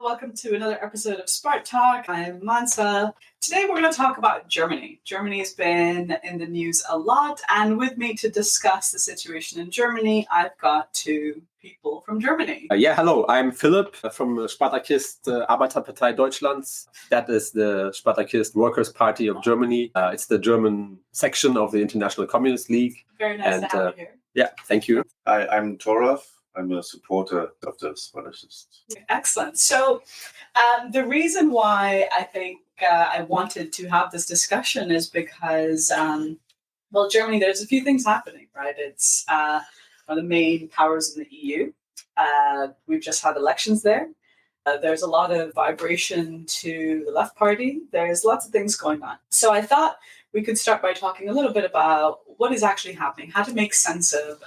Welcome to another episode of Spark Talk. I'm Mansa. Today we're going to talk about Germany. Germany's been in the news a lot, and with me to discuss the situation in Germany, I've got two people from Germany. Hello, I'm Philipp from Spartakist-Arbeiterpartei Deutschlands. That is the Spartakist Workers' Party of Germany. It's the German section of the International Communist League. Very nice to have you here. Yeah, thank you. I'm Toralf. I'm a supporter of the Spartakists. Excellent. So the reason why I think I wanted to have this discussion is because, Germany, there's a few things happening, right? It's one of the main powers in the EU. We've just had elections there. There's a lot of vibration to the left party. There's lots of things going on. So I thought we could start by talking a little bit about what is actually happening, how to make sense of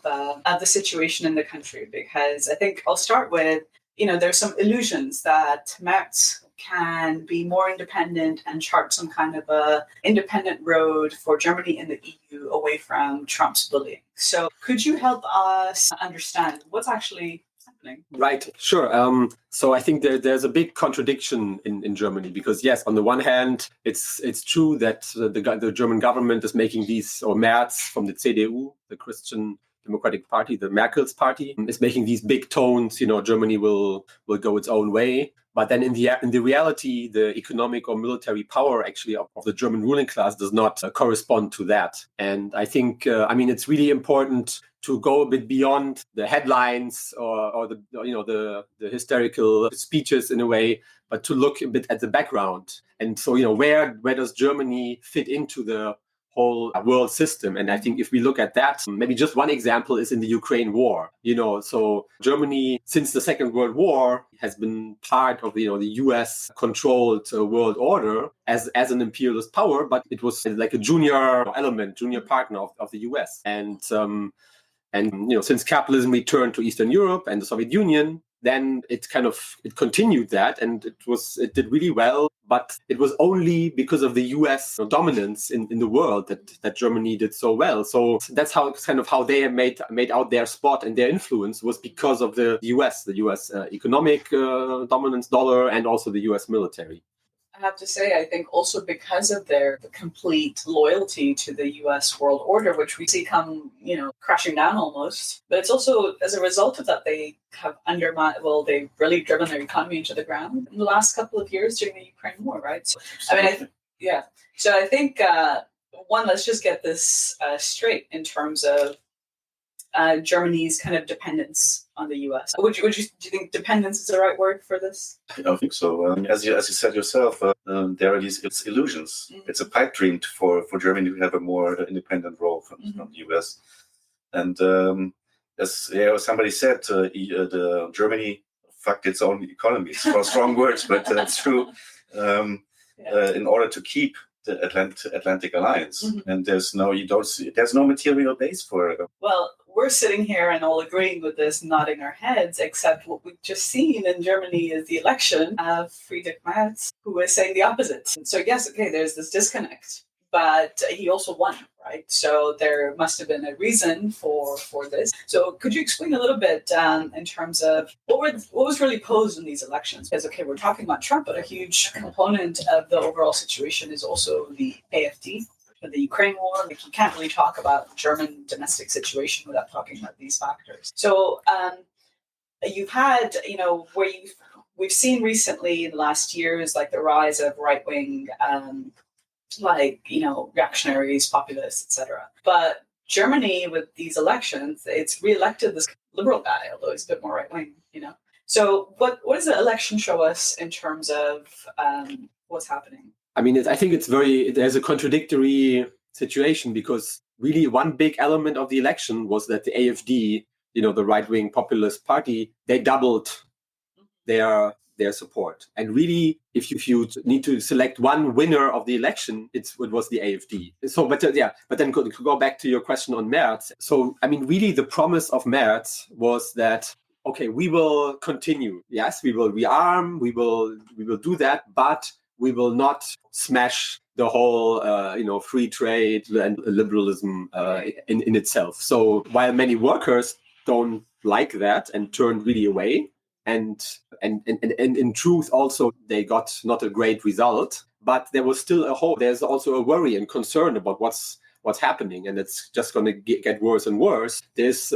the situation in the country. Because I think I'll start with, there's some illusions that Merz can be more independent and chart some kind of a independent road for Germany and the EU away from Trump's bullying. So could you help us understand what's actually happening? Right, sure. So I think there's a big contradiction in Germany because, yes, on the one hand, it's true that the German government is making these, or Merz from the CDU, the Christian Democratic Party, the Merkel's party, is making these big tones, Germany will go its own way. But then in the reality, the economic or military power actually of the German ruling class does not correspond to that. And I think, it's really important to go a bit beyond the headlines or the hysterical speeches in a way, but to look a bit at the background. And so, where does Germany fit into the whole world system? And I think if we look at that, maybe just one example is in the Ukraine war. So Germany, since the Second World War, has been part of the US controlled world order as an imperialist power, but it was like a junior partner of the US. And since capitalism returned to Eastern Europe and the Soviet Union, then it continued that, and it did really well. But it was only because of the US dominance in the world that Germany did so well. So that's how they have made out their spot and their influence was because of the US economic dominance, dollar, and also the US military. I have to say, I think also because of their complete loyalty to the US world order, which we see come, crashing down almost. But it's also as a result of that, they have they've really driven their economy into the ground in the last couple of years during the Ukraine war, right? So, So I think, let's just get this straight in terms of Germany's kind of dependence on the US. Do you think dependence is the right word for this? I don't think so. As you said yourself, there are these illusions. Mm-hmm. It's a pipe dream for Germany to have a more independent role from the US. And as somebody said, Germany fucked its own economy. It's for strong words, but that's true. In order to keep the Atlantic Alliance, and there's no material base for it. Well, we're sitting here and all agreeing with this, nodding our heads, except what we've just seen in Germany is the election of Friedrich Merz, who is saying the opposite. So yes, okay, there's this disconnect, but he also won, right? So there must have been a reason for this. So could you explain a little bit in terms of what was really posed in these elections? Because, okay, we're talking about Trump, but a huge component of the overall situation is also the AfD. The Ukraine war, you can't really talk about German domestic situation without talking about these factors. So you've had, we've seen recently in the last years, like the rise of right-wing, reactionaries, populists, etc. But Germany, with these elections, it's re-elected this liberal guy, although he's a bit more right-wing, So what does the election show us in terms of what's happening? I think there's a contradictory situation because really one big element of the election was that the AfD, the right-wing populist party, they doubled their support. And really, if you need to select one winner of the election, it was the AfD. So, but then to go back to your question on Merz. So, really the promise of Merz was that, okay, we will continue. Yes, we will rearm, we will do that, but we will not smash the whole, free trade and liberalism in itself. So while many workers don't like that and turn really away, and in truth also they got not a great result, but there was still a hope. There's also a worry and concern about what's happening, and it's just going to get worse and worse. There's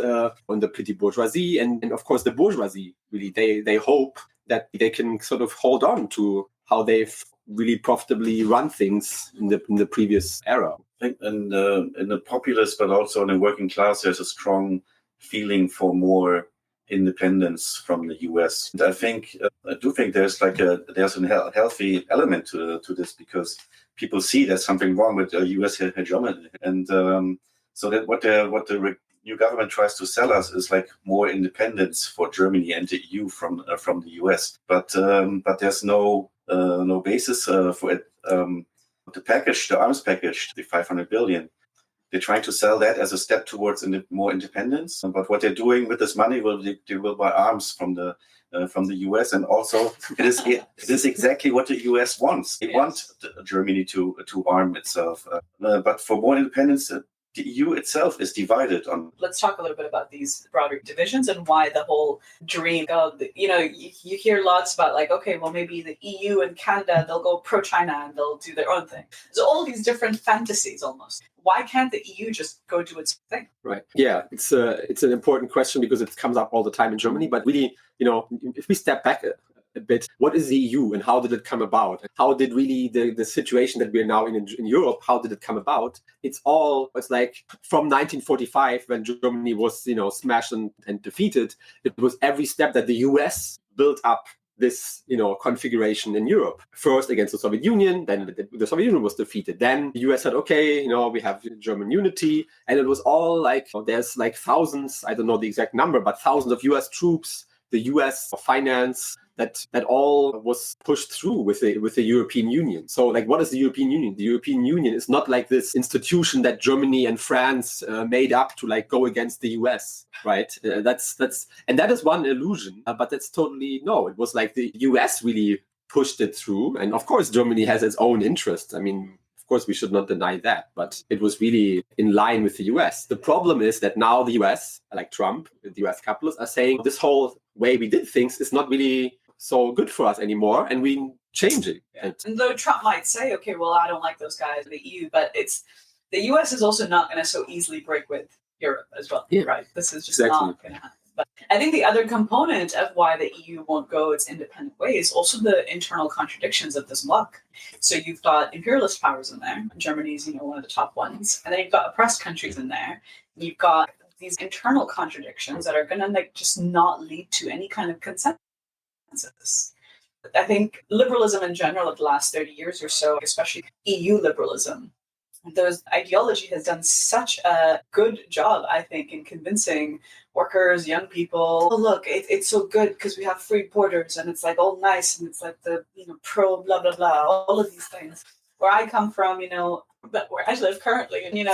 on the petty bourgeoisie and of course the bourgeoisie, really they hope that they can sort of hold on to how they've really profitably run things in the previous era. I think in the populace, but also in the working class, there's a strong feeling for more independence from the US. And I do think there's a healthy element to this, because people see there's something wrong with the US hegemony, and so that what the new government tries to sell us is like more independence for Germany and the EU from the US. But there's no basis for it. The arms package, the 500 billion. They're trying to sell that as a step towards more independence. But what they're doing with this money, they will buy arms from the US, and also it is exactly what the US wants. They want Germany to arm itself. But for more independence, the EU itself is divided on. Let's talk a little bit about these broader divisions and why the whole dream of, you hear lots about like, okay, well, maybe the EU and Canada, they'll go pro-China and they'll do their own thing. There's all these different fantasies almost. Why can't the EU just go do its thing? Right. Yeah, it's an important question because it comes up all the time in Germany. But really, if we step back a bit, what is the EU and how did it come about? How did really the situation that we're now in Europe, how did it come about? It's like from 1945 when Germany was, smashed and defeated, it was every step that the US built up this, configuration in Europe. First against the Soviet Union, then the Soviet Union was defeated. Then the US said, okay, we have German unity. And it was all like, there's like thousands, I don't know the exact number, but thousands of US troops, the US finance, that all was pushed through with the European Union. So like, what is the European Union? The European Union is not like this institution that Germany and France made up to like go against the US, right? That's and that is one illusion, but that's totally no. It was like the US really pushed it through, and of course Germany has its own interests. I mean, of course we should not deny that, but it was really in line with the US. The problem is that now the US, like Trump, the US capitalists, are saying this whole way we did things is not really so good for us anymore, and we change it. Yeah. And though Trump might say, okay, well, I don't like those guys, the EU, but it's the US is also not going to so easily break with Europe as well, right? This is just not going to happen. But I think the other component of why the EU won't go its independent way is also the internal contradictions of this bloc. So you've got imperialist powers in there. Germany's, one of the top ones. And then you've got oppressed countries in there. You've got these internal contradictions that are going to just not lead to any kind of consensus. I think liberalism in general of the last 30 years or so, especially EU liberalism, those ideology has done such a good job, I think, in convincing workers, young people, oh, look, it's so good because we have free borders and it's like all nice and it's like the, pro blah, blah, blah, all of these things. Where I come from, but where I live currently, and,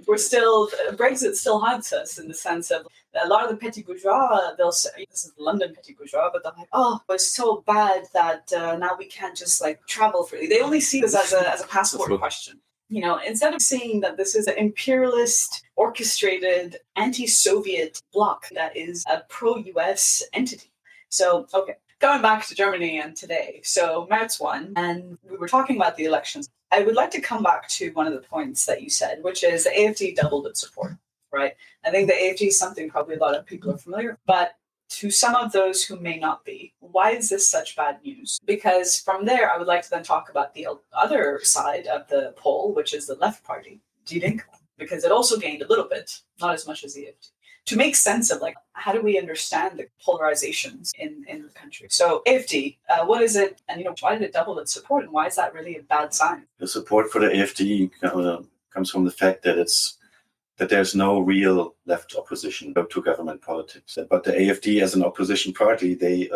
we're still, Brexit still haunts us in the sense of a lot of the petty bourgeois, they'll say, this is London petty bourgeois, but they're like, oh, it's so bad that now we can't just like travel freely. They only see this as a passport question. Instead of seeing that this is an imperialist, orchestrated, anti-Soviet bloc that is a pro-US entity. So, okay, going back to Germany and today. So March won, and we were talking about the elections. I would like to come back to one of the points that you said, which is the AfD doubled its support, right? I think the AfD is something probably a lot of people are familiar with, but to some of those who may not be, why is this such bad news? Because from there, I would like to then talk about the other side of the poll, which is the left party, Die Linke, because it also gained a little bit, not as much as the AfD, to make sense of how do we understand the polarizations in the country. So AfD, what is it, and why did it double its support, and why is that really a bad sign? The support for the AfD comes from the fact that there's no real left opposition to government politics. But the AfD, as an opposition party, they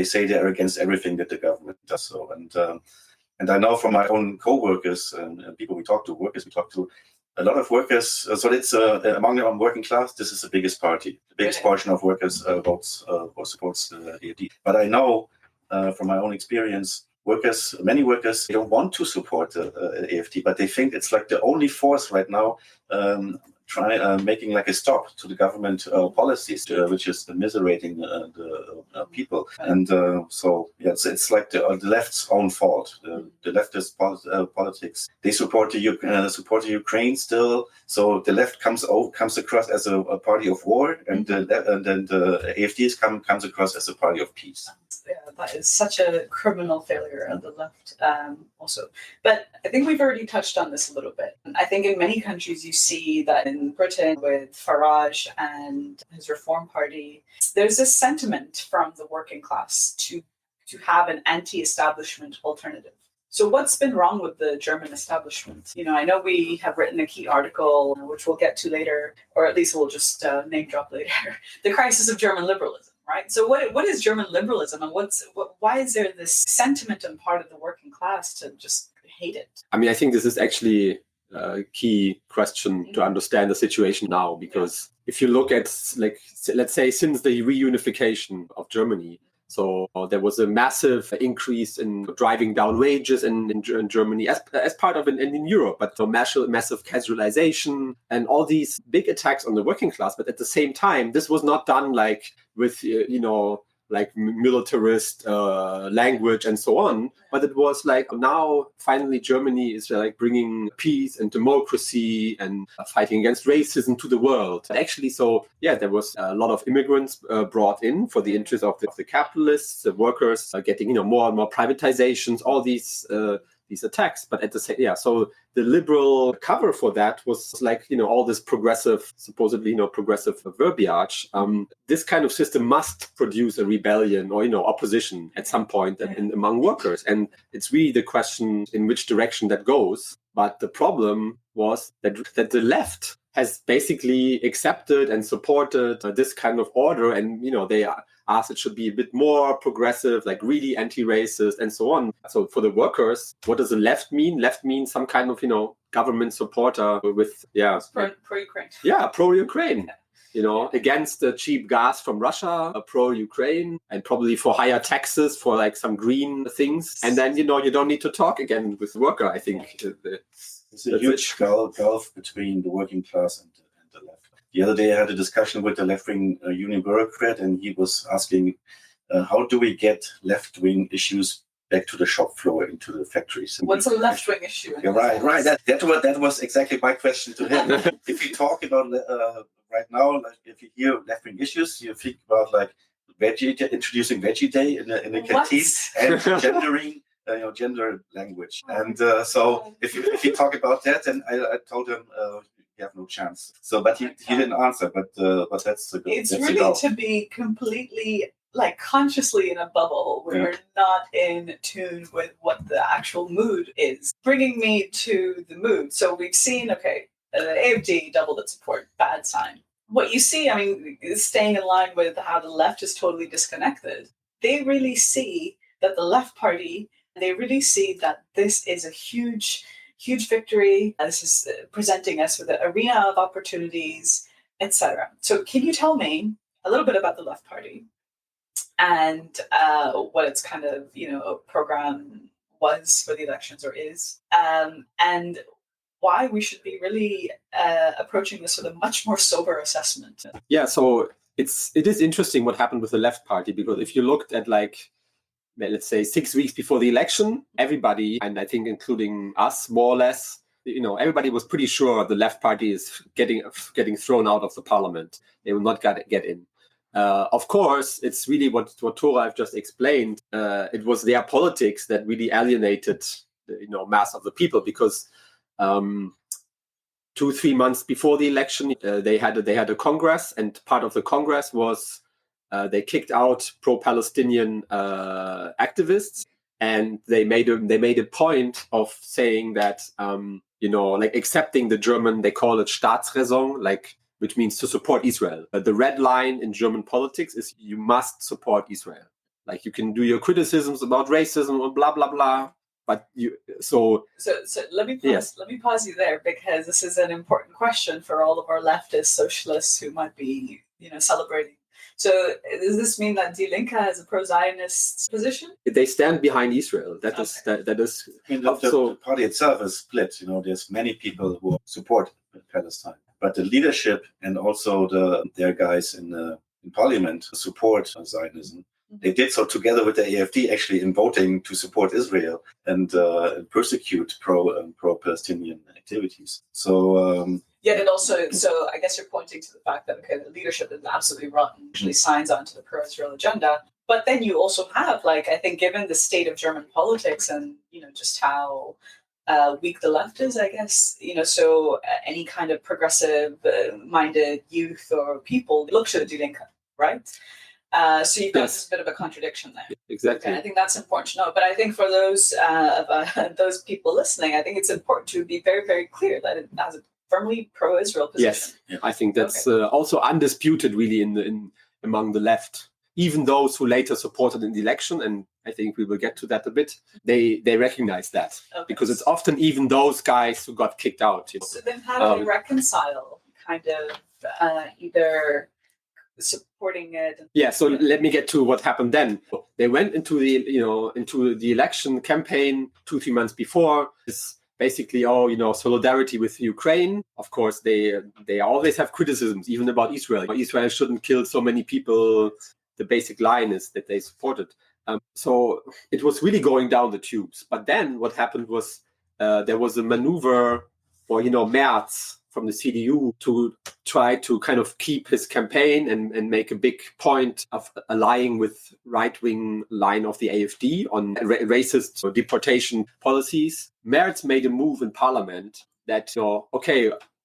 say they are against everything that the government does. So, and I know from my own co-workers and people we talk to, a lot of workers. So it's among the working class. This is the biggest party. The biggest portion of workers votes or supports the AfD. But I know from my own experience, many workers, they don't want to support the AfD, but they think it's like the only force right now making like a stop to the government policies, which is miserating the people. And so it's like the left's own fault. The leftist politics. They support the Ukraine still. So the left comes across as a party of war, and then the AfDs comes across as a party of peace. Yeah, that is such a criminal failure of the left also. But I think we've already touched on this a little bit. I think in many countries you see that in Britain with Farage and his Reform Party, there's this sentiment from the working class to have an anti-establishment alternative. So what's been wrong with the German establishment? I know we have written a key article, which we'll get to later, or at least we'll just name drop later, The Crisis of German Liberalism. Right. So what is German liberalism, and why is there this sentiment on part of the working class to just hate it? I mean, I think this is actually a key question to understand the situation now, because if you look at, like, let's say since the reunification of Germany, so there was a massive increase in driving down wages in Germany as part of in Europe, but so massive casualization and all these big attacks on the working class. But at the same time, this was not done like with, like militarist language and so on. But it was like now finally Germany is like bringing peace and democracy and fighting against racism to the world. Actually, so there was a lot of immigrants brought in for the interest of the capitalists, the workers, getting more and more privatizations, all these attacks. But at the same, so the liberal cover for that was like, all this progressive, supposedly, progressive verbiage. This kind of system must produce a rebellion or, opposition at some point among workers. And it's really the question in which direction that goes. But the problem was that the left has basically accepted and supported this kind of order. And, they asked it should be a bit more progressive, like really anti-racist and so on. So for the workers, what does the left mean? Left means some kind of, government supporter with, pro-Ukraine. Yeah, pro-Ukraine. Against the cheap gas from Russia, pro-Ukraine, and probably for higher taxes for like some green things. And then, you don't need to talk again with the worker, I think. It's a huge gulf between the working class and the left. The other day I had a discussion with a left-wing union bureaucrat, and he was asking, how do we get left-wing issues back to the shop floor, into the factories? What's a left-wing issue? Yeah, right. That was exactly my question to him. If you talk about right now, like if you hear left-wing issues, you think about like introducing Veggie Day in a canteen and gendering. Gender language, and so if you talk about that, and I told him you have no chance. So, but he didn't answer. But that's the goal. It's really to be completely like consciously in a bubble where you're not in tune with what the actual mood is. Bringing me to the mood. So we've seen AfD doubled its support. Bad sign. What you see, I mean, is staying in line with how the left is totally disconnected. They really see that the left party. They really see that this is a huge, huge victory. This is presenting us with an arena of opportunities, etc. So can you tell me a little bit about the Left Party and what its kind of, program was for the elections or is, and why we should be really approaching this with a much more sober assessment? Yeah, so it is interesting what happened with the Left Party, because if you looked at let's say 6 weeks before the election, everybody, and I think including us more or less, everybody was pretty sure the Left Party is getting thrown out of the parliament. They will not get in. Of course, it's really what Toralf just explained. It was their politics that really alienated the mass of the people, because 2-3 months before the election, they had a Congress, and part of the Congress was they kicked out pro-Palestinian activists, and they made a point of saying that accepting the German, they call it Staatsräson, which means to support Israel. The red line in German politics is you must support Israel. Like, you can do your criticisms about racism or blah blah blah, but So let me pause you there, because this is an important question for all of our leftist socialists who might be celebrating. So does this mean that Die Linke has a pro-Zionist position? They stand behind Israel. That is. I mean, the party itself is split. There's many people who support Palestine. but the leadership and also their guys in parliament support Zionism. They did so together with the AfD, actually, in voting to support Israel and persecute pro-Palestinian activities. So and also, so I guess you're pointing to the fact that the leadership is absolutely rotten, usually signs on to the pro-Israel agenda. But then you also have, I think, given the state of German politics and just how weak the left is, I guess, so any kind of progressive-minded youth or people look to the Die Linke, right? So you've got this bit of a contradiction there. Exactly. Okay, I think that's important to know. But I think for those people listening, I think it's important to be very, very clear that it has a firmly pro-Israel position. Yes, I think that's also undisputed, really, in among the left. Even those who later supported in the election, and I think we will get to that a bit, they recognize that. Because it's often even those guys who got kicked out. So then how do they reconcile kind of either supporting it? So let me get to what happened then. They went into the election campaign 2-3 months before. It's basically solidarity with Ukraine. Of course, they always have criticisms, even about Israel. Israel shouldn't kill so many people. The basic line is that they supported. So it was really going down the tubes. But then what happened was there was a maneuver for Merz from the CDU to try to kind of keep his campaign and make a big point of allying with right-wing line of the AfD on racist deportation policies. Merz made a move in parliament that,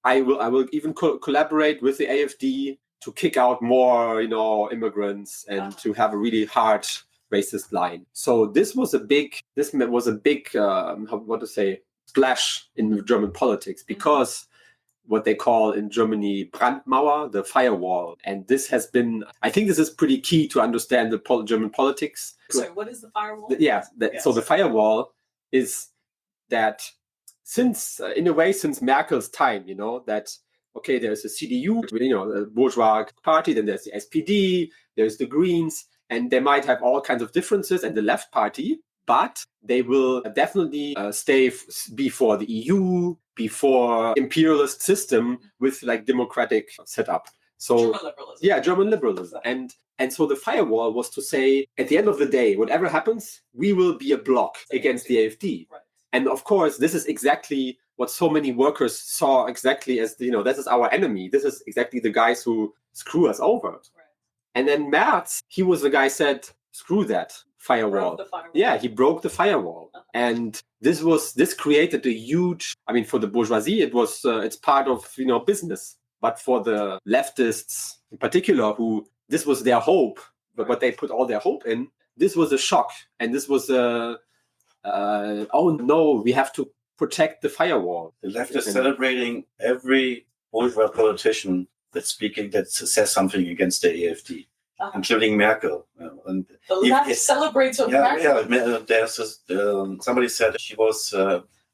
I will even collaborate with the AfD to kick out more, immigrants and to have a really hard racist line. So this was a big splash in German politics, because what they call in Germany Brandmauer, the firewall. And this has been, I think this is pretty key to understand the German politics. Sorry, what is the firewall? So the firewall is that since Merkel's time, that, there's a CDU, a bourgeois party, then there's the SPD, there's the Greens, and they might have all kinds of differences, and the left party, but they will definitely stay before the EU, before imperialist system with democratic setup. So German liberalism. German liberalism. And so the firewall was to say, at the end of the day, whatever happens, we will be a bloc against the AfD. Right. And of course, this is exactly what so many workers saw exactly as, this is our enemy. This is exactly the guys who screw us over. Right. And then Merz, he was the guy said, screw that firewall. He broke the firewall. And this created a huge, for the bourgeoisie, it's part of, business. But for the leftists in particular, who this was their hope, but what they put all their hope in, this was a shock. And this was oh no, we have to protect the firewall. The left is celebrating every bourgeois politician that says something against the AfD. Including Merkel. And the left celebrates Merkel. There's somebody said she was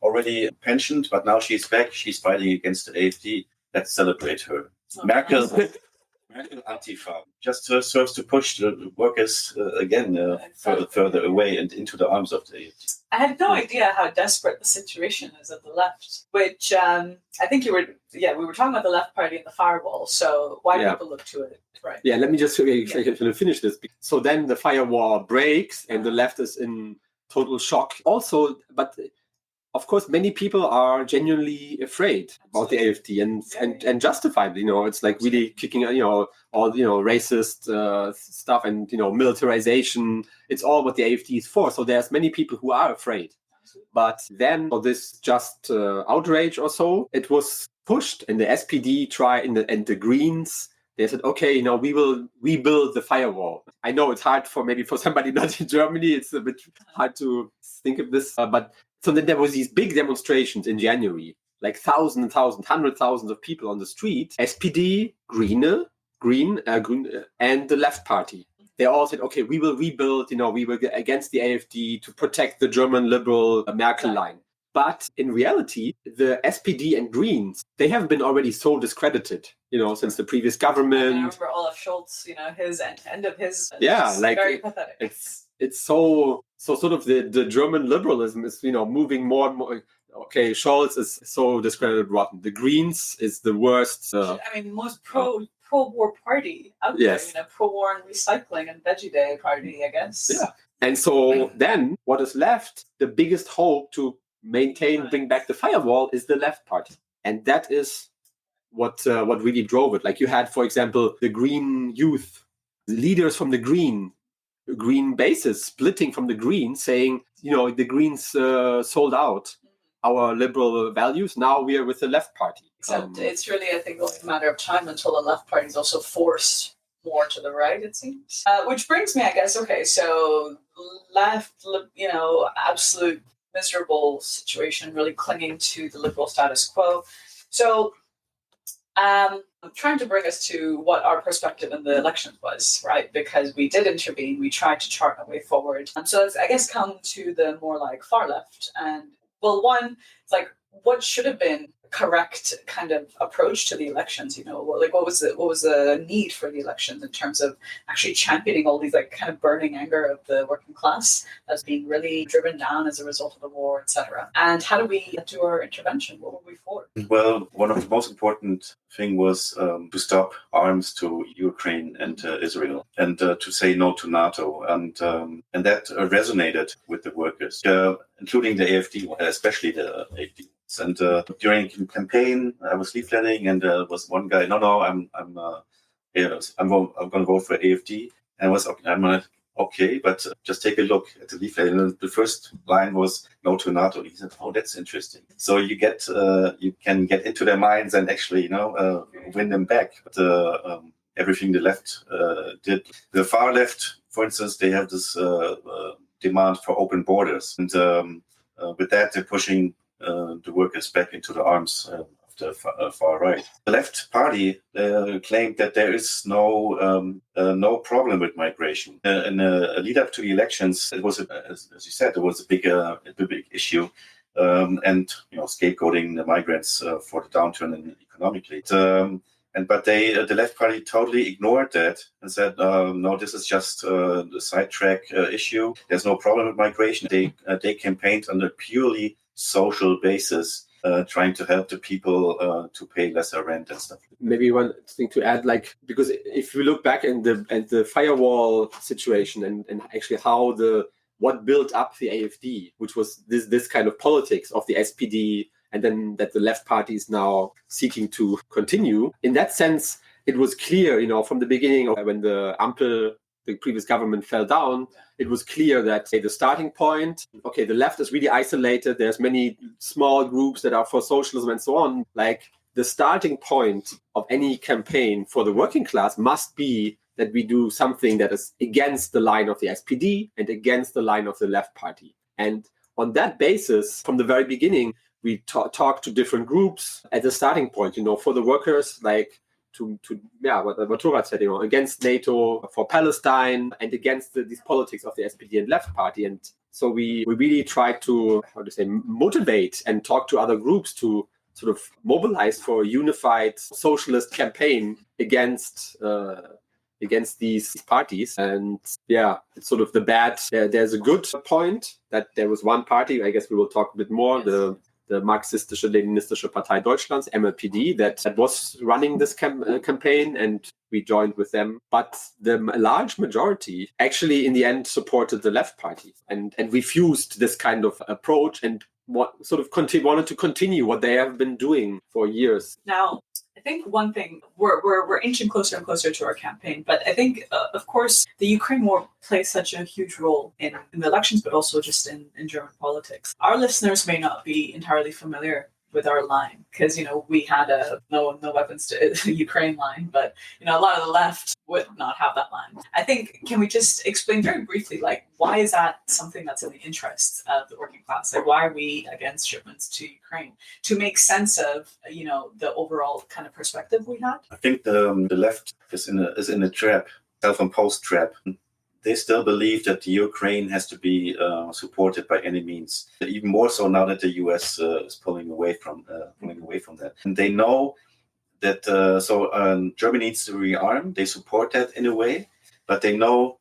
already pensioned, but now she's back. She's fighting against the AfD. Let's celebrate her. Merkel Antifa just serves to push the workers again further away and into the arms of the AfD. I had no idea how desperate the situation is at the left, which I think we were talking about the left party and the firewall. So why people look to it, right? Yeah, let me just finish this. So then the firewall breaks and the left is in total shock. Also, but of course, many people are genuinely afraid about the AfD and justified. It's really kicking, all racist stuff and militarization. It's all what the AfD is for. So there's many people who are afraid. But then for this just outrage or so, it was pushed, and the SPD and the Greens. They said, okay, we will rebuild the firewall. I know it's hard for somebody not in Germany. It's a bit hard to think of this, but. So then there was these big demonstrations in January, thousands, hundreds of thousands of people on the street. SPD, Green, and the left party. They all said, okay, we will rebuild, we will get against the AfD to protect the German liberal Merkel line. But in reality, the SPD and Greens, they have been already so discredited, since the previous government. I remember Olaf Scholz, his end of his. Very pathetic. It's so sort of the German liberalism is moving more and more. okay, Scholz is so discredited rotten. The Greens is the worst. Most pro-war party out yes. there. Pro-war and recycling and Veggie Day party, I guess. Yeah. And so then what is left, the biggest hope to bring back the firewall is the left party. And that is what really drove it. Like you had, for example, the Green youth, leaders from the Green bases splitting from the Greens, saying, the Greens sold out our liberal values. Now we are with the left party. Except it's really, I think, only a matter of time until the left party is also forced more to the right, it seems. Which brings me, I guess, okay, so left, absolute miserable situation, really clinging to the liberal status quo. So I'm trying to bring us to what our perspective in the elections was, right? Because we did intervene, we tried to chart a way forward. So let's, I guess, come to the more like far left. And well, one, it's like, what should have been correct kind of approach to the elections? What was the need for the elections in terms of actually championing all these like kind of burning anger of the working class that's being really driven down as a result of the war, etc. And how do we do our intervention? What were we for? Well, one of the most important thing was to stop arms to Ukraine and Israel, and to say no to NATO, and that resonated with the workers, including the AfD, especially the AfD. And during the campaign, I was leafletting, and there was one guy. No, I'm going to vote for AfD. And I'm like, okay, but just take a look at the leaflet. And the first line was no to NATO. He said, "Oh, that's interesting." So you can get into their minds and actually, win them back. But everything the left did, the far left, for instance, they have this demand for open borders, and with that, they're pushing the workers back into the arms of the far right. The left party claimed that there is no problem with migration. In a lead up to the elections, it was, as you said, it was a big issue, and scapegoating the migrants for the downturn economically. But the left party totally ignored that and said, no, this is just the sidetrack issue. There's no problem with migration. They campaigned on a purely social basis, trying to help the people to pay lesser rent and stuff. Maybe one thing to add, because if we look back at the firewall situation and actually what built up the AfD, which was this kind of politics of the SPD, and then that the left party is now seeking to continue. In that sense, it was clear, from the beginning of when the Ampel, the previous government, fell down, it was clear that the starting point, the left is really isolated. There's many small groups that are for socialism and so on. The starting point of any campaign for the working class must be that we do something that is against the line of the SPD and against the line of the left party. And on that basis, from the very beginning, we talk to different groups at the starting point, for the workers, what Toralf said, against NATO, for Palestine, and against these politics of the SPD and left party. And so we really try to, motivate and talk to other groups to sort of mobilize for a unified socialist campaign against these parties. And it's sort of the bad. There's a good point that there was one party, I guess we will talk a bit more, yes. The Marxistische-Leninistische Partei Deutschlands, MLPD, that was running this campaign, and we joined with them. But the large majority actually in the end supported the left party and refused this kind of approach and wanted to continue what they have been doing for years. Now, I think one thing, we're inching closer and closer to our campaign, but I think, of course, the Ukraine war plays such a huge role in the elections, but also just in German politics. Our listeners may not be entirely familiar with our line, because, we had a no weapons to Ukraine line, but, a lot of the left would not have that line. I think, can we just explain very briefly, why is that something that's in the interests of the working class? Why are we against shipments to Ukraine? To make sense of, the overall kind of perspective we had? I think the left is in a trap, self-imposed trap. They still believe that the Ukraine has to be supported by any means. Even more so now that the US is pulling away from that. And they know that Germany needs to rearm. They support that in a way, but they know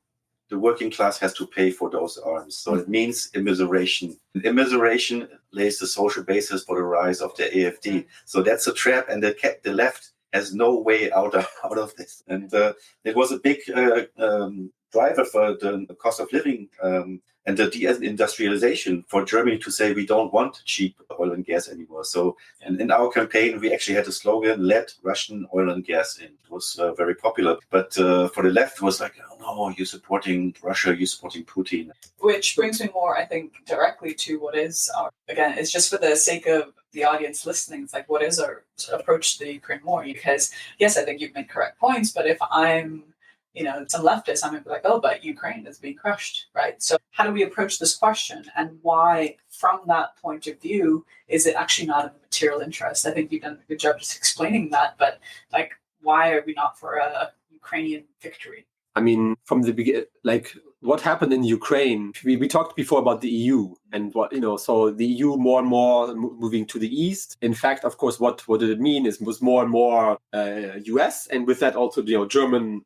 the working class has to pay for those arms. So it means immiseration. And immiseration lays the social basis for the rise of the AfD. So that's a trap, and the left has no way out of this. And it was a big driver for the cost of living and the deindustrialization for Germany to say we don't want cheap oil and gas anymore. So in our campaign, we actually had a slogan, let Russian oil and gas in. It was very popular. But for the left, it was like, oh no, you're supporting Russia, you're supporting Putin. Which brings me more, I think, directly to what is our, again, it's just for the sake of the audience listening, it's like, what is our approach to the Ukraine war? Because, yes, I think you've made correct points, but if I'm some leftists, I'm going to be like, oh, but Ukraine is being crushed, right? So how do we approach this question, and why, from that point of view, is it actually not in the material interest? I think you've done a good job just explaining that, but like, why are we not for a Ukrainian victory? I mean, from the beginning, like what happened in Ukraine, we talked before about the EU and what, so the EU more and more moving to the east. In fact, of course, what did it mean was more and more US, and with that also, German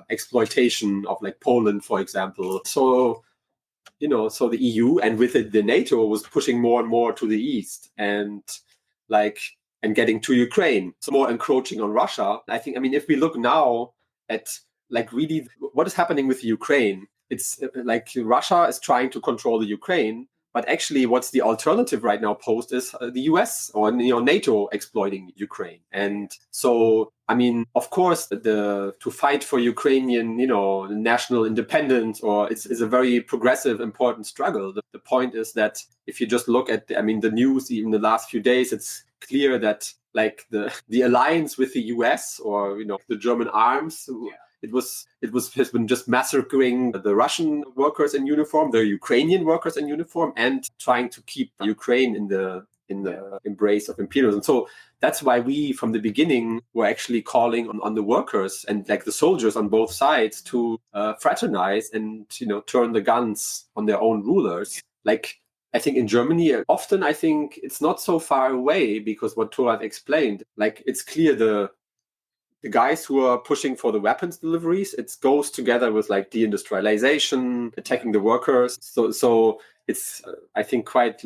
exploitation of like Poland, for example. So, so the EU, and with it, the NATO was pushing more and more to the east and getting to Ukraine. So more encroaching on Russia. I mean, if we look now at like really what is happening with Ukraine, it's like Russia is trying to control the Ukraine, but actually what's the alternative right now posed is the US or NATO exploiting Ukraine. And so, I mean, of course, to fight for Ukrainian, national independence, or it's a very progressive, important struggle. The point is that if you just look at, the news, even the last few days, it's clear that like the alliance with the US or, the German arms, has been just massacring the Russian workers in uniform, the Ukrainian workers in uniform, and trying to keep Ukraine in the embrace of imperialism. So that's why we, from the beginning, were actually calling on the workers and like the soldiers on both sides to fraternize and turn the guns on their own rulers. Like, I think in Germany, often I think it's not so far away, because what Toralf explained, like it's clear the guys who are pushing for the weapons deliveries, it goes together with like deindustrialization, attacking the workers. So it's I think quite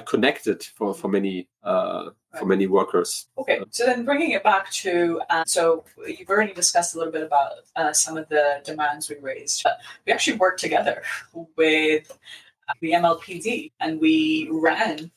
connected for many workers. Okay, so then bringing it back to so you've already discussed a little bit about some of the demands we raised. But we actually worked together with the MLPD, and we ran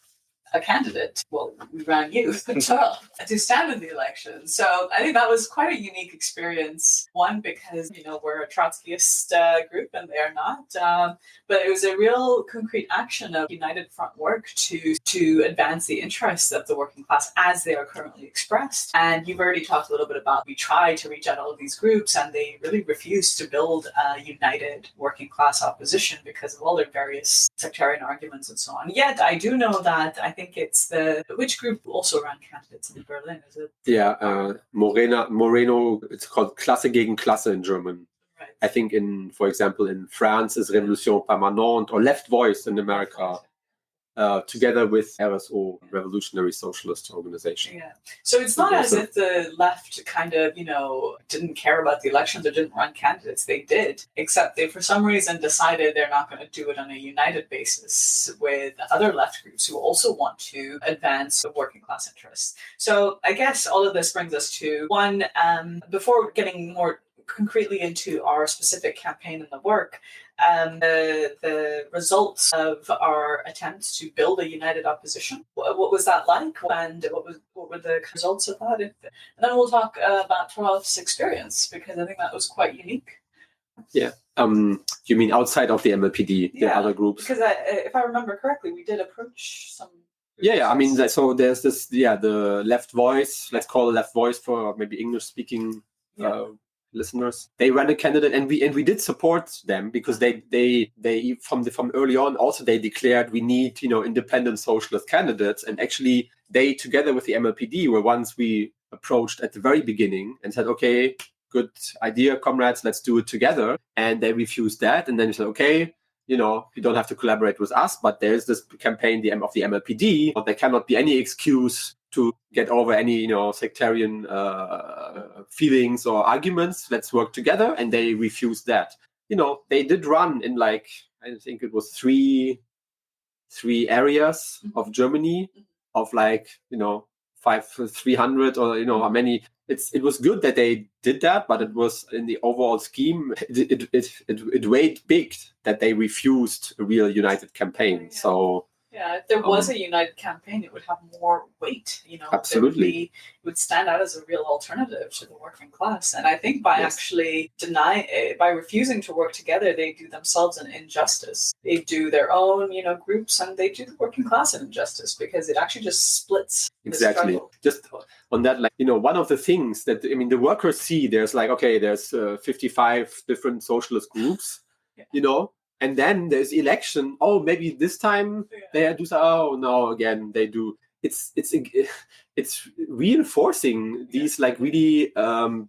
a candidate. Well, we ran you, Toralf, to stand in the election. So I think that was quite a unique experience. One, because we're a Trotskyist group and they're not, but it was a real concrete action of united front work to advance the interests of the working class as they are currently expressed. And you've already talked a little bit about, we tried to reach out all of these groups, and they really refused to build a united working class opposition because of all their various sectarian arguments and so on. Yet I do know that I think it's which group also ran candidates in Berlin, is it? Yeah, Moreno, it's called Klasse gegen Klasse in German. Right. I think for example, in France is Révolution Permanente, or Left Voice in America, together with RSO, Revolutionary Socialist Organization. Yeah. So it's not as if the left kind of, didn't care about the elections or didn't run candidates. They did, except they, for some reason, decided they're not going to do it on a united basis with other left groups who also want to advance the working class interests. So I guess all of this brings us to one, before getting more concretely into our specific campaign and the work, the results of our attempts to build a united opposition. What was that like, and what were the results of that? And then we'll talk about Toralf's experience, because I think that was quite unique. Yeah. You mean outside of the MLPD, the other groups? Because if I remember correctly, we did approach some. Yeah. I mean, so there's this, the Left Voice. Let's call it Left Voice for maybe English-speaking listeners. They ran a candidate, and we did support them, because they from early on also they declared we need independent socialist candidates, and actually they, together with the MLPD, were ones we approached at the very beginning and said, okay, good idea, comrades, let's do it together. And they refused that, and then we said, okay, you don't have to collaborate with us, but there's this campaign of the MLPD, but there cannot be any excuse to get over any sectarian feelings or arguments. Let's work together. And they refused that. they did run in like, I think it was three areas of Germany of like, 300 or, how many. It was good that they did that, but it was in the overall scheme, it weighed big that they refused a real united campaign. Yeah. So if there was a united campaign, it would have more weight. Absolutely, it would stand out as a real alternative to the working class. And I think by actually by refusing to work together, they do themselves an injustice. They do their own, groups, and they do the working class an injustice because it actually just splits. Exactly. Just on that, like, one of the things that, the workers see, there's like, okay, there's 55 different socialist groups, and then there's election. Oh, maybe this time they do so. Oh no, again they do. It's reinforcing these like really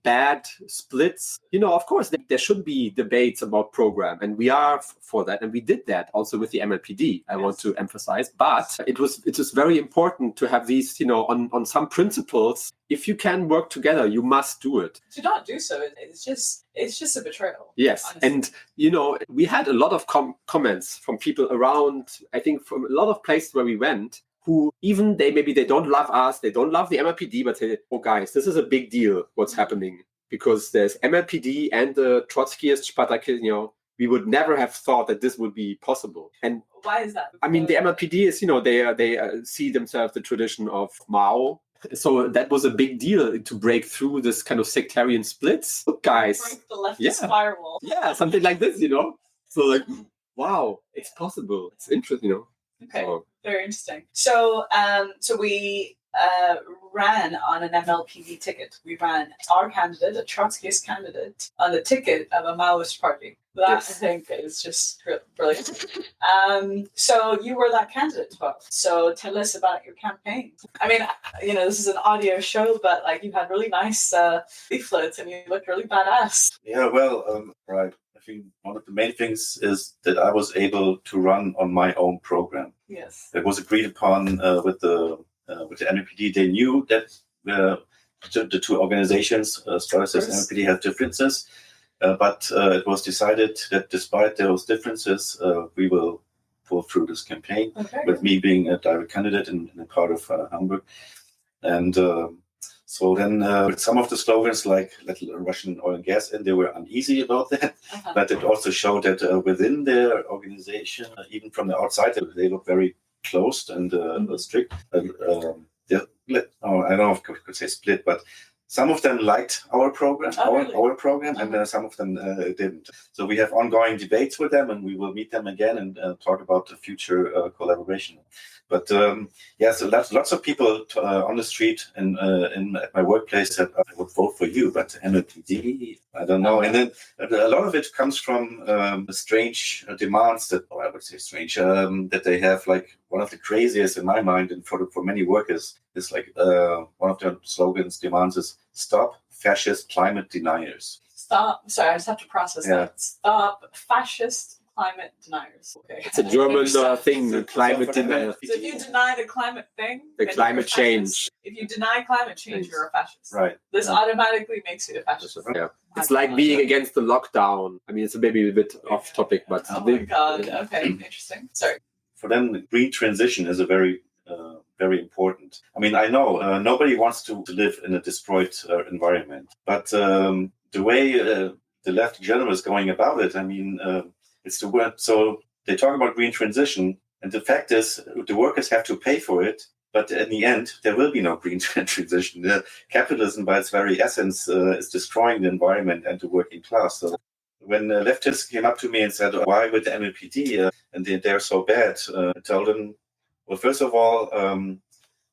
bad splits. Of course there should be debates about program, and we are for that, and we did that also with the MLPD. I want to emphasize, but it was very important to have these, on some principles. If you can work together, you must do it. To not do so, it's just a betrayal. Yes, honestly. And we had a lot of comments from people around. I think from a lot of places where we went, who even maybe they don't love us, they don't love the MLPD, but say, oh guys, this is a big deal what's happening, because there's MLPD and the Trotskyist-Spartakist, we would never have thought that this would be possible. And why is that? The MLPD is, they see themselves the tradition of Mao. So that was a big deal to break through this kind of sectarian splits. Look, guys. Break the leftist firewall. Yeah, something like this, So like, wow, it's possible. It's interesting, Okay, very interesting. So, we ran on an MLPD ticket. We ran our candidate, a Trotskyist candidate, on the ticket of a Maoist party. That, I think, is just brilliant. So you were that candidate, Toralf. So tell us about your campaign. This is an audio show, but like you had really nice leaflets and you looked really badass. Yeah, well, right. I think one of the main things is that I was able to run on my own program. Yes. It was agreed upon with the MLPD. They knew that the two organizations, Spartakist and MLPD, have differences. But it was decided that despite those differences, we will pull through this campaign, with me being a direct candidate in a part of Hamburg. And so then with some of the slogans, like let Russian oil and gas in, they were uneasy about that. But it also showed that within their organization, even from the outside, they look very closed and strict. I don't know if I could say split, but some of them liked our program, our program, and some of them didn't. So we have ongoing debates with them, and we will meet them again and talk about the future collaboration. But so lots of people on the street and at my workplace said, I would vote for you, but MLPD, I don't know. And then a lot of it comes from strange demands that they have. Like one of the craziest in my mind, and for many workers, is like one of their slogans demands is stop fascist climate deniers. Stop. Sorry, I just have to process that. Stop fascist climate deniers. Okay. It's a German thing, the climate deniers. So if you deny the climate thing, the climate change. If you deny climate change, you're a fascist. Right. This automatically makes you a fascist. Yeah. It's like being against the lockdown. It's maybe a bit off topic, but oh my god. Okay, interesting. Sorry. For them, the green transition is a very important. I know nobody wants to live in a destroyed environment, but the way the left in general is going about it, it's the word. So they talk about green transition, and the fact is the workers have to pay for it. But in the end, there will be no green transition. Capitalism, by its very essence, is destroying the environment and the working class. So when leftists came up to me and said, why with the MLPD, and they're so bad, I told them, well, first of all,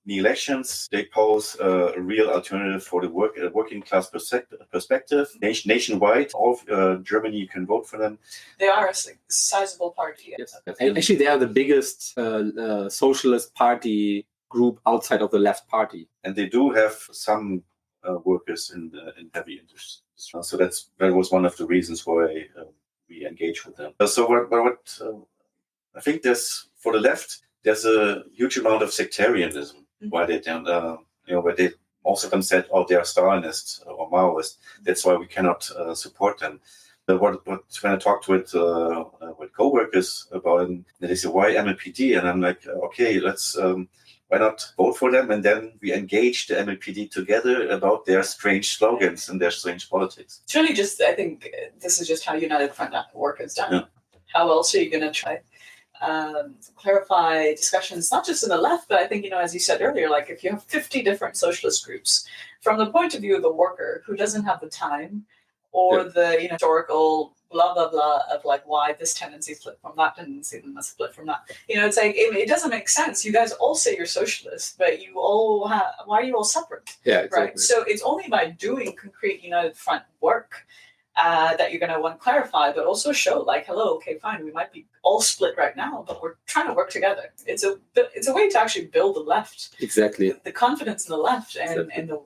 the elections, they pose a real alternative for the working class perspective. Nationwide, all of Germany, you can vote for them. They are a sizable party. Yes. Actually, they are the biggest socialist party group outside of the left party. And they do have some workers in heavy industry. So that was one of the reasons why we engage with them. So what I think for the left, there's a huge amount of sectarianism. Why they don't, where they also them said, they are Stalinists or Maoists. That's why we cannot support them. when I talked with coworkers about it, they say, why MLPD? And I'm like, okay, let's why not vote for them? And then we engage the MLPD together about their strange slogans and their strange politics. It's really just, I think this is just how United Front work is done. Yeah. How else are you going to try clarify discussions, not just in the left, but I think, as you said earlier, like if you have 50 different socialist groups, from the point of view of the worker who doesn't have the time or the historical blah, blah, blah of like why this tendency split from that tendency and must split from that. It's like, it doesn't make sense. You guys all say you're socialist, but you all why are you all separate? Yeah, exactly. Right. So it's only by doing concrete United Front work that you're going to want to clarify, but also show like, hello, okay, fine, we might be all split right now, but we're trying to work together. It's a way to actually build the left. Exactly. The confidence in the left and the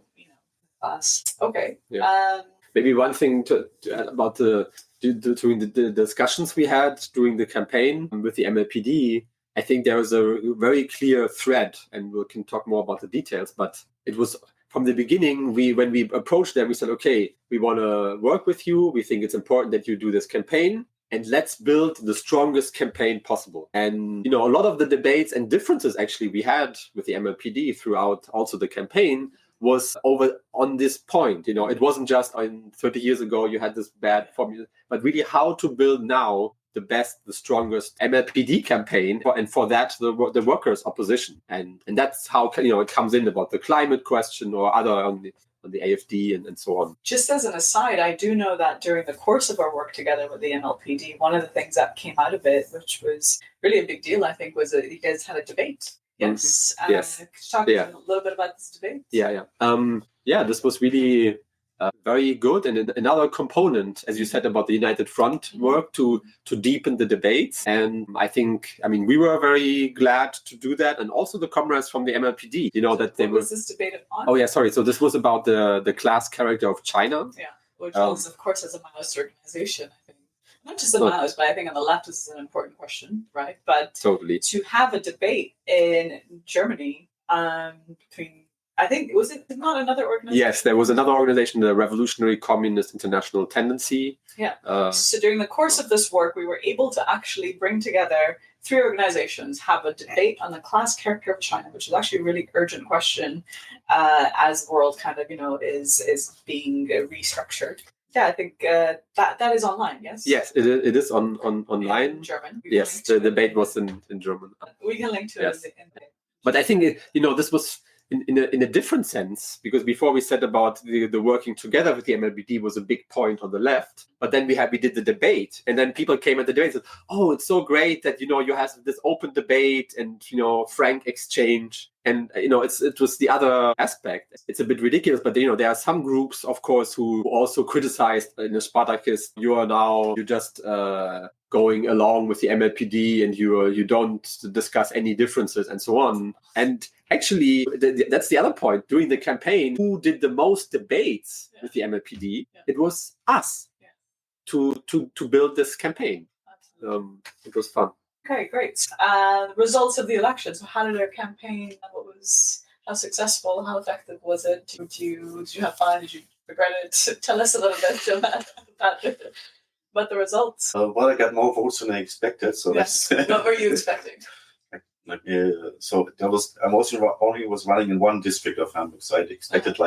us. Okay. Yeah. Maybe one thing to add about during the discussions we had during the campaign with the MLPD, I think there was a very clear thread, and we can talk more about the details, but it was from the beginning, when we approached them, we said, okay, we want to work with you. We think it's important that you do this campaign, and let's build the strongest campaign possible. And, a lot of the debates and differences actually we had with the MLPD throughout also the campaign was over on this point. It wasn't just 30 years ago you had this bad formula, but really how to build now the best, the strongest MLPD campaign, and for that the workers' opposition, and that's how it comes in about the climate question or other on the AFD and so on. Just as an aside, I do know that during the course of our work together with the MLPD, one of the things that came out of it, which was really a big deal, I think, was that you guys had a debate. Yes. Mm-hmm. Yes. Could you talk a little bit about this debate? Yeah. This was really very good, and another component, as you said, about the United Front work to deepen the debates. And I think, we were very glad to do that, and also the comrades from the MLPD. That they was this debate on? Oh yeah, sorry. So this was about the class character of China. Yeah, which was, of course, as a Maoist organization, I think. Not just the Maoist, but I think on the left this is an important question, right? But totally to have a debate in Germany between, I think, was it not another organization? Yes, there was another organization, the Revolutionary Communist International Tendency. Yeah. So during the course of this work, we were able to actually bring together 3 organizations, have a debate on the class character of China, which is actually a really urgent question as the world kind of, is being restructured. Yeah, I think that is online, yes? Yes, it is online. In German. Yes, the debate was in German. We can link to it in the... But I think, this was in a different sense, because before we said about the working together with the MLPD was a big point on the left, but then we did the debate, and then people came at the debate and said, oh, it's so great that, you have this open debate and, frank exchange. And, it was the other aspect. It's a bit ridiculous, but, there are some groups, of course, who also criticized in the Spartakist, you're just going along with the MLPD and you don't discuss any differences and so on. And actually, that's the other point. During the campaign, who did the most debates with the MLPD? Yeah. It was us to build this campaign. It was fun. Okay, great. Results of the election. So how did our campaign, how successful, how effective was it? Did you have fun? Did you regret it? Tell us a little bit about the results. Well, I got more votes than I expected. So that's what were you expecting? So I only was running in one district of Hamburg, so I expected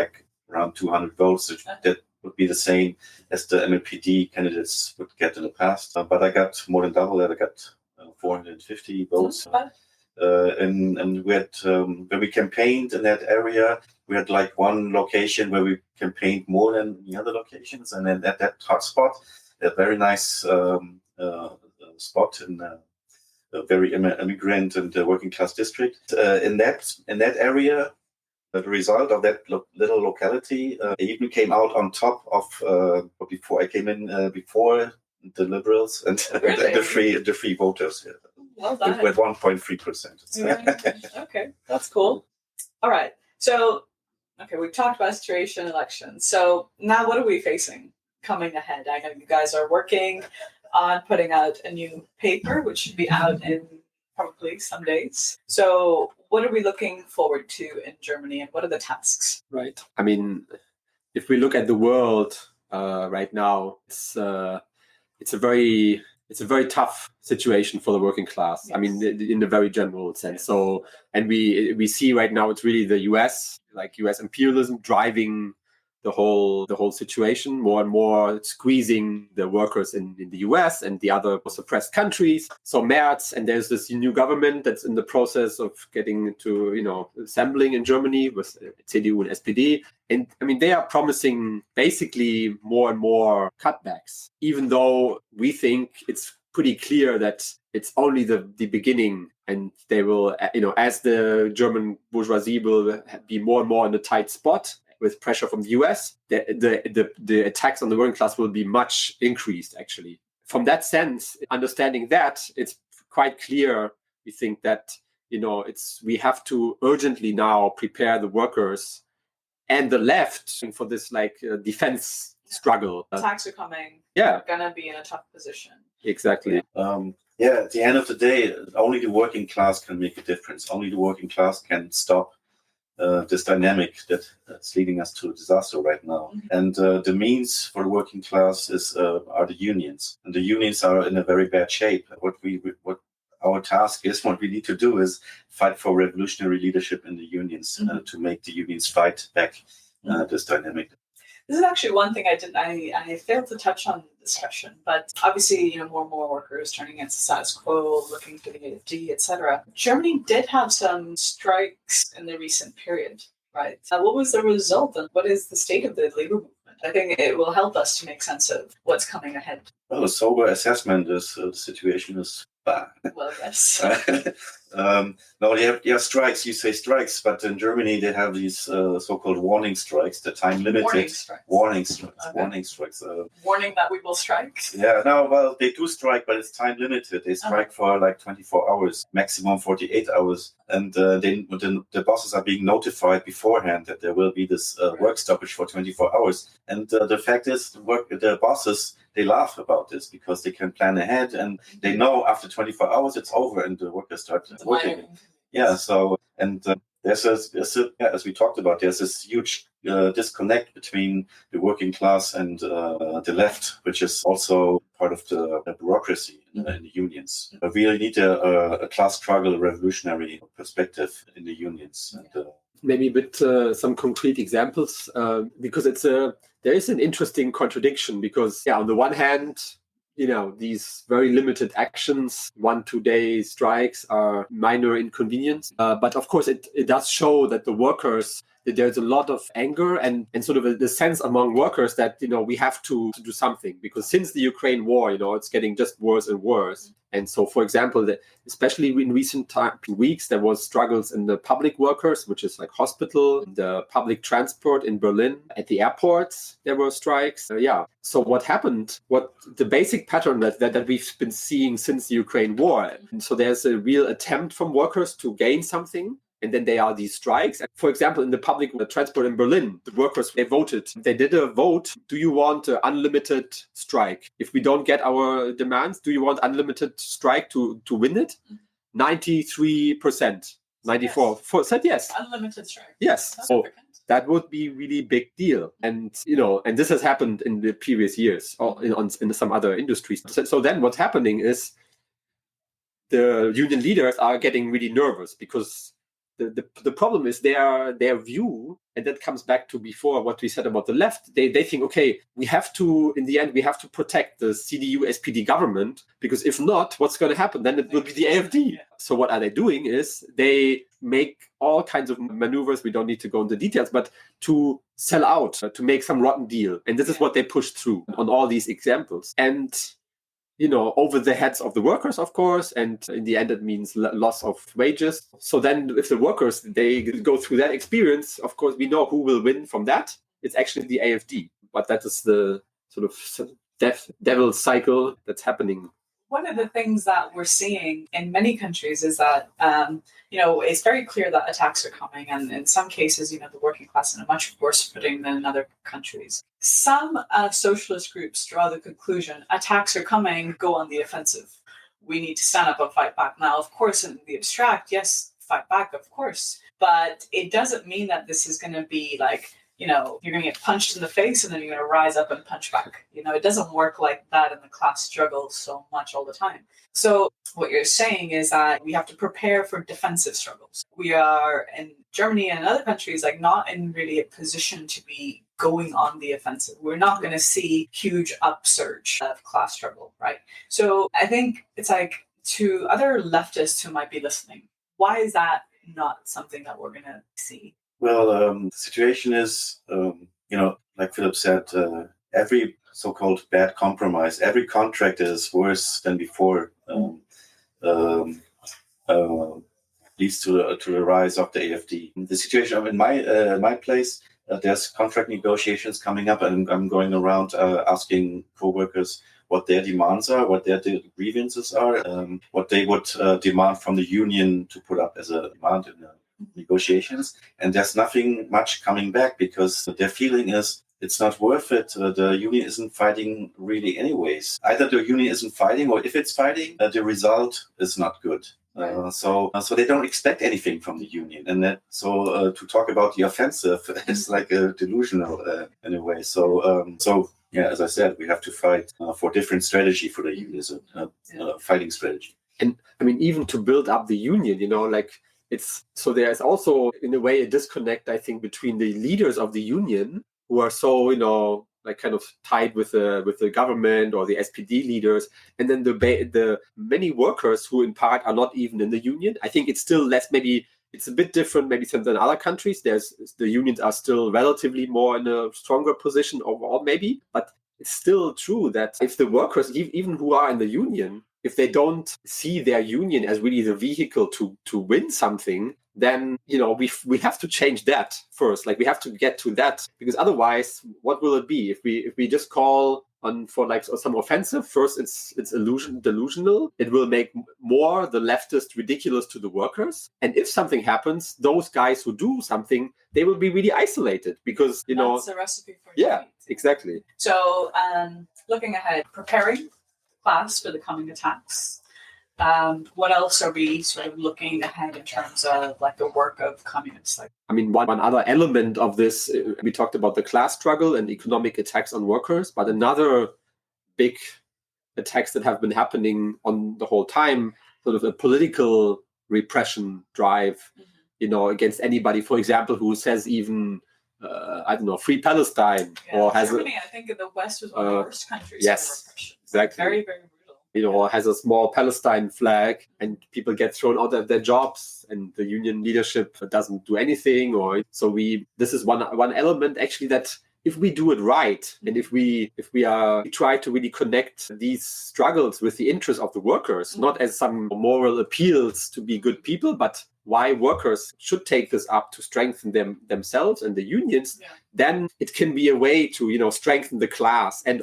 around 200 votes. That would be the same as the MLPD candidates would get in the past. But I got more than double that. I got 450 votes. And we had, when we campaigned in that area, we had one location where we campaigned more than the other locations. And then at that hotspot, a very nice spot in a very immigrant and working class district. In that area, the result of that little locality even came out on top of before I came in, before the liberals and the free voters. Well done. With 1.3%. Okay, that's cool. All right. So, we've talked about situation, elections. So now what are we facing coming ahead? I know you guys are working on putting out a new paper, which should be out in probably some days. So what are we looking forward to in Germany, and what are the tasks? Right. If we look at the world right now, it's a very tough situation for the working class. Yes. I mean, in a very general sense. So, and we see right now it's really the US, like US imperialism, driving the whole situation, more and more squeezing the workers in the US and the other suppressed countries. So Merz, and there's this new government that's in the process of getting into, assembling in Germany with CDU and SPD. And I mean, they are promising basically more and more cutbacks, even though we think it's pretty clear that it's only the beginning, and they will, as the German bourgeoisie will be more and more in a tight spot with pressure from the US, the attacks on the working class will be much increased, actually. From that sense, understanding that, it's quite clear, we think that, we have to urgently now prepare the workers and the left for this defense struggle. Attacks are coming. Yeah. We're going to be in a tough position. Exactly. At the end of the day, only the working class can make a difference. Only the working class can stop this dynamic that's leading us to a disaster right now. Mm-hmm. And the means for the working class are the unions. And the unions are in a very bad shape. What our task is, what we need to do is fight for revolutionary leadership in the unions, mm-hmm. To make the unions fight back this dynamic. This is actually one thing I failed to touch on in the discussion, but obviously, more and more workers turning against the status quo, looking for the AfD, etc. Germany did have some strikes in the recent period, right? What was the result, and what is the state of the labor movement? I think it will help us to make sense of what's coming ahead. Well, a sober assessment is the situation is bad. Well, yes. No, you have strikes. You say strikes, but in Germany they have these so-called warning strikes, the time limited warning strikes. Okay. Warning strikes. Warning that we will strike. Yeah, no, well, they do strike, but it's time limited. They strike for 24 hours, maximum 48 hours, and the bosses are being notified beforehand that there will be this work stoppage for 24 hours. And the fact is, the bosses, they laugh about this because they can plan ahead and they know after 24 hours it's over and the workers start working. Yeah, so, and there's as we talked about, there's this huge disconnect between the working class and the left, which is also part of the bureaucracy in the unions. We really need a class struggle, revolutionary perspective in the unions. And, maybe a bit some concrete examples, because there is an interesting contradiction, because on the one hand, these very limited actions, 1-2 day strikes are minor inconvenience. But of course, it does show that the workers, that there's a lot of anger and sort of the sense among workers that, we have to do something, because since the Ukraine war, it's getting just worse and worse. And so, for example, especially in recent weeks, there was struggles in the public workers, which is like hospital, the public transport in Berlin, at the airports, there were strikes. So what happened, the basic pattern that we've been seeing since the Ukraine war. And so there's a real attempt from workers to gain something. And then there are these strikes. And for example, in the public transport in Berlin, the workers, they voted. They did a vote. Do you want an unlimited strike? If we don't get our demands, do you want unlimited strike to win it? 93%, 94% said yes. Unlimited strike. Yes. So that would be really big deal. And, and this has happened in the previous years or in some other industries. So then what's happening is the union leaders are getting really nervous, because the problem is their view, and that comes back to before what we said about the left. They think, okay, we have to protect the CDU-SPD government, because if not, what's going to happen? Then it will be the AfD. So what are they doing is they make all kinds of maneuvers. We don't need to go into details, but to sell out, to make some rotten deal. And this is what they pushed through on all these examples. And over the heads of the workers, of course, and in the end, it means loss of wages. So then if the workers, they go through that experience, of course, we know who will win from that. It's actually the AfD. But that is the sort of devil cycle that's happening. One of the things that we're seeing in many countries is that, it's very clear that attacks are coming. And in some cases, the working class in a much worse footing than in other countries. Some socialist groups draw the conclusion, attacks are coming, go on the offensive. We need to stand up and fight back. Now, of course, in the abstract, yes, fight back, of course. But it doesn't mean that this is going to be you're going to get punched in the face and then you're going to rise up and punch back. It doesn't work like that in the class struggle so much all the time. So what you're saying is that we have to prepare for defensive struggles. We are in Germany and other countries, not in really a position to be going on the offensive. We're not going to see huge upsurge of class struggle, right? So I think it's to other leftists who might be listening, why is that not something that we're going to see? Well, the situation is, like Philipp said, every so-called bad compromise, every contract is worse than before, leads to the rise of the AfD. The situation in my place, there's contract negotiations coming up, and I'm going around asking co-workers what their demands are, what their grievances are, what they would demand from the union to put up as a demand in the negotiations. And there's nothing much coming back because their feeling is it's not worth it. The union isn't fighting really anyways. Either the union isn't fighting, or if it's fighting, the result is not good. So they don't expect anything from the union, and to talk about the offensive is delusional in a way. So as I said, we have to fight for different strategy for the union, fighting strategy. And I mean, even to build up the union, there's also in a way a disconnect, I think, between the leaders of the union who are so kind of tied with the government or the SPD leaders, and then the many workers who in part are not even in the union. I think it's still less, maybe it's a bit different maybe than other countries. The unions are still relatively more in a stronger position overall maybe, but it's still true that if the workers, even who are in the union, if they don't see their union as really the vehicle to win something, then we have to change that first. We have to get to that, because otherwise, what will it be if we just call on for some offensive? First, it's delusional. It will make more the leftist ridiculous to the workers. And if something happens, those guys who do something, they will be really isolated because that's a recipe for defeat. Exactly. So looking ahead, preparing class for the coming attacks. What else are we sort of looking ahead in terms of the work of communists? I mean, one other element of this, we talked about the class struggle and economic attacks on workers, but another big attacks that have been happening on the whole time, sort of a political repression drive, against anybody, for example, who says even, free Palestine, or has Germany, I think in the West was one of the worst countries. Yes, for repression. Exactly. Very, very brutal. Has a small Palestine flag, and people get thrown out of their jobs, and the union leadership doesn't do anything. This is one element actually that if we do it right, and if we try to really connect these struggles with the interests of the workers, not as some moral appeals to be good people, but why workers should take this up to strengthen themselves and the unions, then it can be a way to strengthen the class and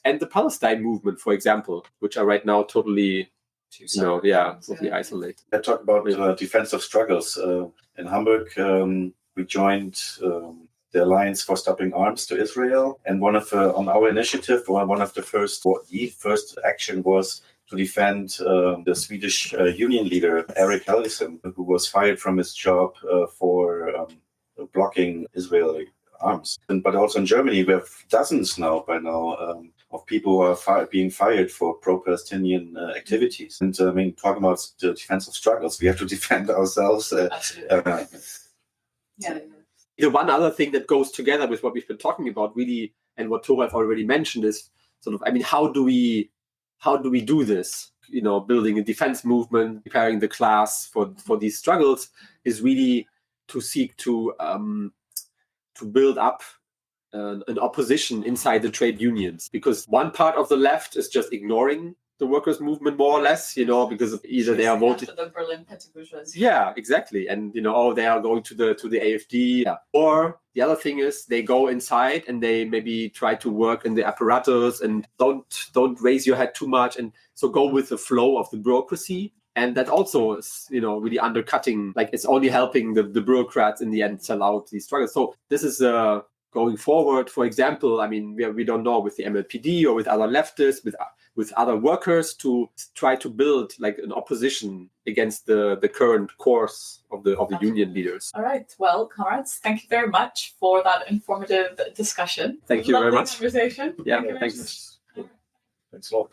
the Palestine movement, for example, which are right now totally totally isolated. I talk about defensive struggles. In Hamburg, we joined the Alliance for Stopping Arms to Israel, and on our initiative, one of the first action was to defend the Swedish union leader, Eric Helgesen, who was fired from his job for blocking Israeli arms. But also in Germany, we have dozens by now of people who are being fired for pro-Palestinian activities. And talking about the defensive struggles, we have to defend ourselves. The one other thing that goes together with what we've been talking about really, and what Toralf already mentioned, is sort of, how do we do this? Building a defense movement, preparing the class for these struggles is really to seek to build up an opposition inside the trade unions, because one part of the left is just ignoring the workers' movement more or less, because either they are voting for the Berlin petty bourgeoisie. Yeah, exactly, and they are going to the AfD, or the other thing is they go inside and they maybe try to work in the apparatus and don't raise your head too much, and so go with the flow of the bureaucracy. And that also is, really undercutting, it's only helping the bureaucrats in the end sell out these struggles. So this is going forward. For example, I mean, we don't know, with the MLPD or with other leftists, with other workers, to try to build like an opposition against the current course of the union leaders. All right. Well, comrades, thank you very much for that informative discussion. Thank you very much. Conversation. Yeah, Thank you very thanks. Thanks a lot.